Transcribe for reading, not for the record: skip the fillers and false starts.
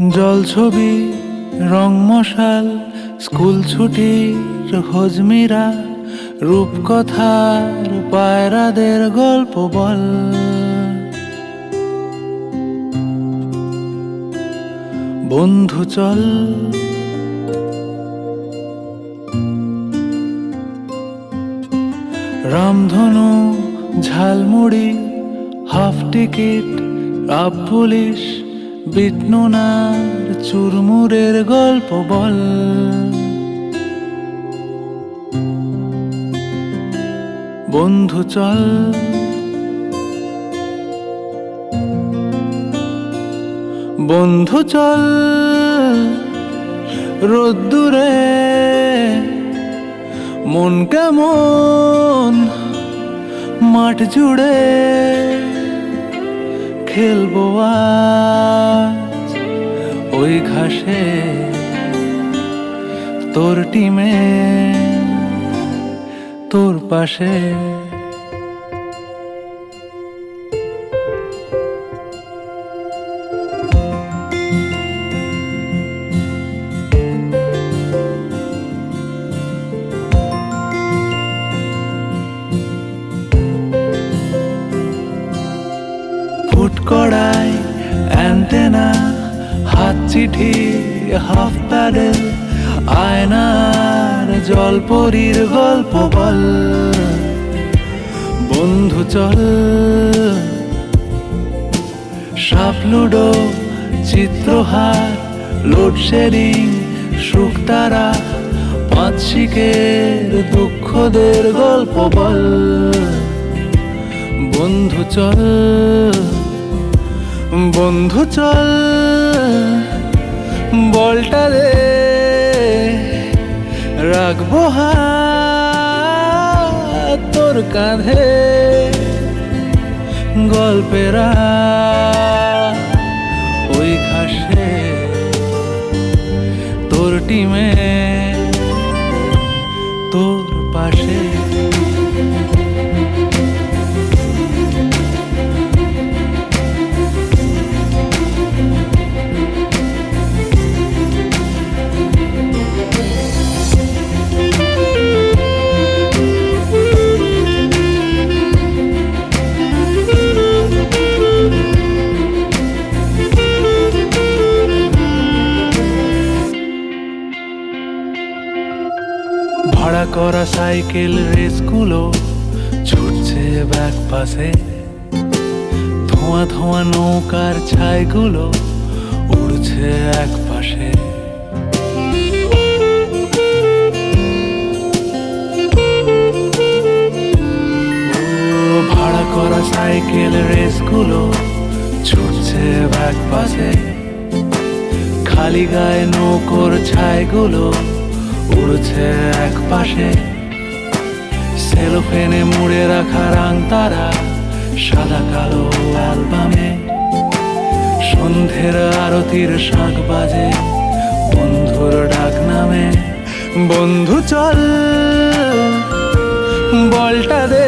জলছবি রং মশাল স্কুল ছুটির হজমিরা রূপকথার পায়রাদের গল্প বল। বন্ধু চল রামধনু ঝালমুড়ি হাফ টিকিট আপ পুলিশ বিটনুনার চুরমুরের গল্প বল। বন্ধু চল বন্ধু চল রোদ্দুরে মন কেমন মাঠ জুড়ে খেলবো আজ ওই ঘাসে তোর টিমে তোর পাশে। ফুটকড়াই অ্যান্টেনা হাত চিঠি হাফ প্যাডেল আয়নার জলপরীর গল্প বল। বন্ধু চল সাপ লুডো চিত্রহার লোডশেডিং শুকতারা পাঁচ শিকের দুঃখদের গল্প বল। বন্ধু চল বন্ধু চল বলটা দে রাখবো হাত তোর কাঁধে গল্পেরা ওই ঘাসে তোর টিমে তোর পাশে। ভাড়া করা সাইকেল রেসগুলো ছুটছে ব্যাক পাশে, ধোঁয়া ধোঁয়া নৌকার ছাইগুলো উড়ছে এক পাশে। ভাড়া করা সাইকেল রেসগুলো ছুটছে ব্যাক পাশে, খালি গায়ে নৌকোর ছাইগুলো উড়ছে এক পাশে। সেলোফেনে মুড়ে রাখা রাং তারা সাদা কালো অ্যালবামে, সন্ধ্যের আরতির শাঁখ বাজে বন্ধুর ডাক নামে। বন্ধু চল বলটা দে